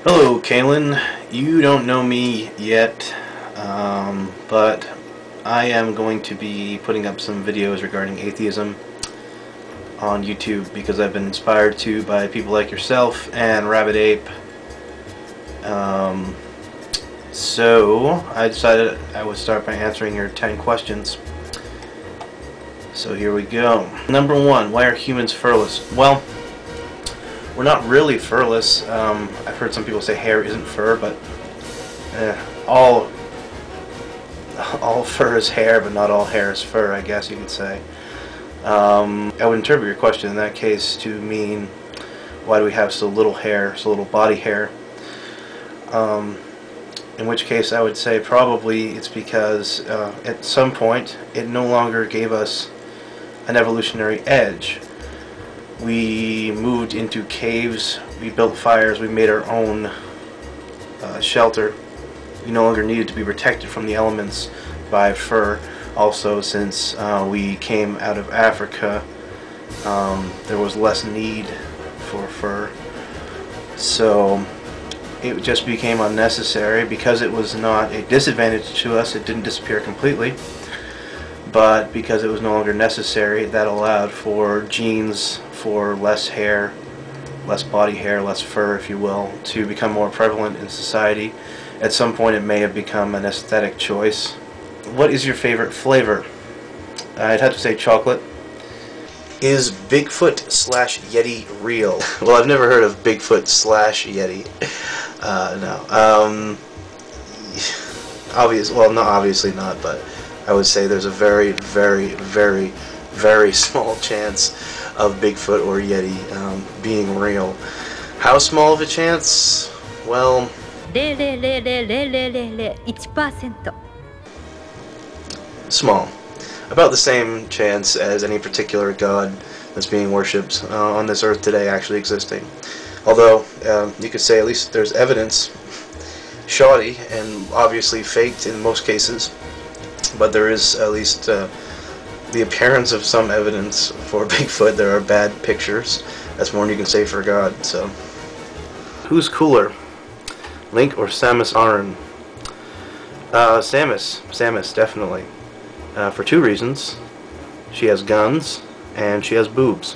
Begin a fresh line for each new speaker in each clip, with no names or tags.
Hello, Kalin. You don't know me yet, but I am going to be putting up some videos regarding atheism on YouTube because I've been inspired to by people like yourself and Rabbit Ape. So I decided I would start by answering your 10 questions. So here we go. Number 1, why are humans furless? Well, we're not really furless. I've heard some people say hair isn't fur, but all fur is hair, but not all hair is fur, I guess you could say. I would interpret your question in that case to mean, why do we have so little hair, so little body hair? In which case I would say probably it's because at some point it no longer gave us an evolutionary edge. We moved into caves, we built fires, we made our own shelter. We no longer needed to be protected from the elements by fur. Also, since we came out of Africa, there was less need for fur. So it just became unnecessary. Because it was not a disadvantage to us, it didn't disappear completely. But because it was no longer necessary, that allowed for genes for less hair, less body hair, less fur, if you will, to become more prevalent in society. At some point it may have become an aesthetic choice. What is your favorite flavor? I'd have to say chocolate. Is Bigfoot slash Yeti real? Well, I've never heard of Bigfoot slash Yeti. No. Well, not obviously not, but I would say there's a very, very, very, very small chance of Bigfoot or Yeti being real. How small of a chance? Well,
0.00001%.
small. About the same chance as any particular god that's being worshipped on this earth today actually existing. Although, you could say at least there's evidence, shoddy and obviously faked in most cases, but there is at least the appearance of some evidence for Bigfoot. There are bad pictures. That's more than you can say for God. So, who's cooler, Link or Samus Aran? Samus, definitely. For 2 reasons. She has guns, and she has boobs.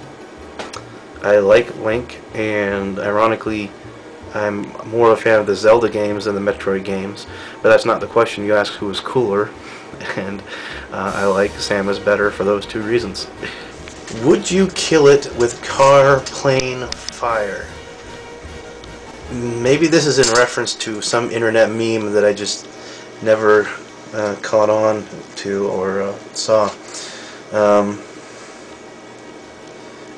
I like Link, and ironically, I'm more a fan of the Zelda games than the Metroid games. But that's not the question. You ask who is cooler, and I like Samus better for those 2 reasons. Would you kill it with car, plane, fire? Maybe this is in reference to some internet meme that I just never caught on to or saw.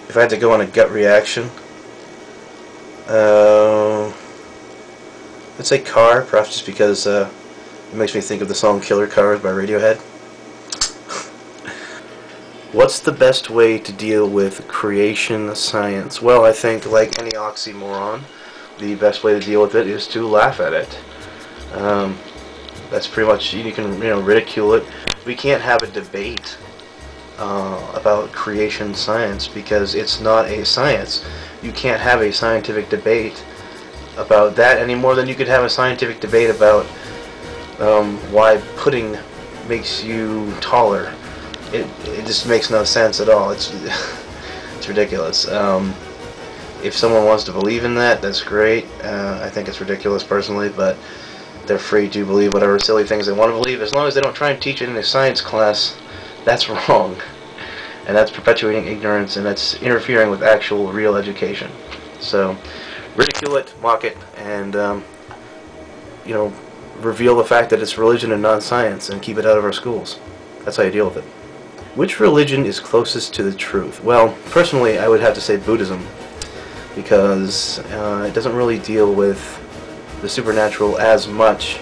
If I had to go on a gut reaction, I'd say car, perhaps just because it makes me think of the song Killer Cars by Radiohead. What's the best way to deal with creation science? Well, I think, like any oxymoron, the best way to deal with it is to laugh at it. That's pretty much, you can ridicule it. We can't have a debate about creation science because it's not a science. You can't have a scientific debate about that any more than you could have a scientific debate about why pudding makes you taller. It just makes no sense at all. It's ridiculous. If someone wants to believe in that, that's great. I think it's ridiculous personally, but they're free to believe whatever silly things they want to believe, as long as they don't try and teach it in a science class. That's wrong, and that's perpetuating ignorance, and that's interfering with actual real education. So ridicule it, mock it, and reveal the fact that it's religion and not science, and keep it out of our schools. That's how you deal with it. Which religion is closest to the truth? Well, personally, I would have to say Buddhism, because it doesn't really deal with the supernatural as much,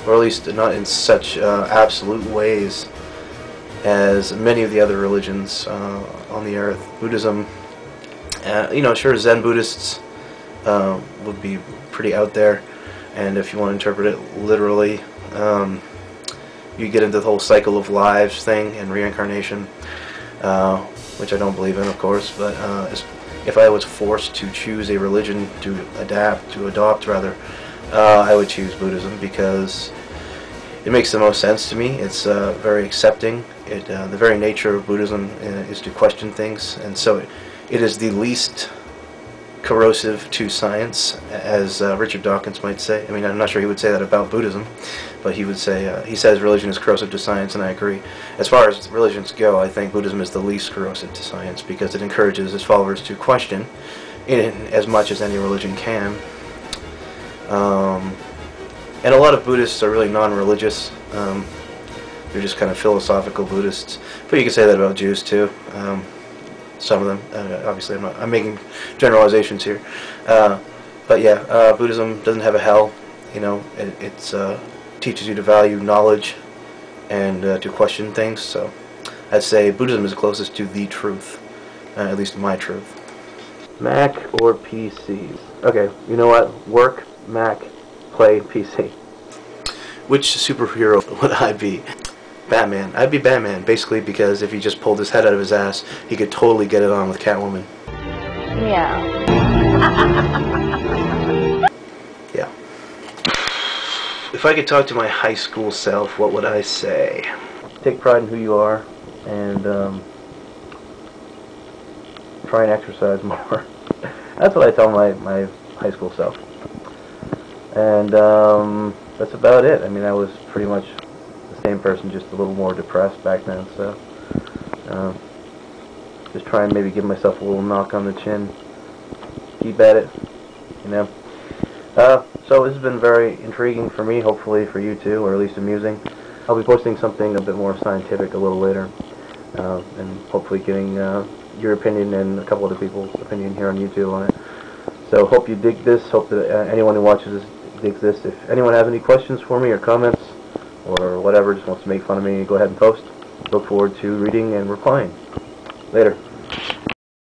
or at least not in such absolute ways as many of the other religions on the earth. Buddhism, sure, Zen Buddhists would be pretty out there, and if you want to interpret it literally, you get into the whole cycle of lives thing and reincarnation, which I don't believe in, of course, but if I was forced to choose a religion to adopt rather, I would choose Buddhism because it makes the most sense to me. It's very accepting. The very nature of Buddhism is to question things, and so it is the least corrosive to science, as Richard Dawkins might say. I mean, I'm not sure he would say that about Buddhism, but he would say, he says religion is corrosive to science, and I agree. As far as religions go, I think Buddhism is the least corrosive to science because it encourages its followers to question in as much as any religion can. And a lot of Buddhists are really non-religious. They're just kind of philosophical Buddhists. But you can say that about Jews too. Some of them. Obviously, I'm making generalizations here. But yeah, Buddhism doesn't have a hell. You know, it teaches you to value knowledge and to question things. So I'd say Buddhism is closest to the truth, at least my truth. Mac or PC? Okay, you know what? Work, Mac, play, PC. Which superhero would I be? Batman. I'd be Batman, basically because if he just pulled his head out of his ass, he could totally get it on with Catwoman.
Yeah.
Yeah. If I could talk to my high school self, what would I say? Take pride in who you are, and try and exercise more. That's what I tell my high school self. And that's about it. I mean, I was pretty much the same person, just a little more depressed back then, so just try and maybe give myself a little knock on the chin. Keep at it, you know. So this has been very intriguing for me, hopefully for you too, or at least amusing. I'll be posting something a bit more scientific a little later, and hopefully getting your opinion and a couple other people's opinion here on YouTube on it. So hope you dig this, hope that anyone who watches this digs this. If anyone has any questions for me or comments or whatever, just wants to make fun of me, go ahead and post. Look forward to reading and replying. Later.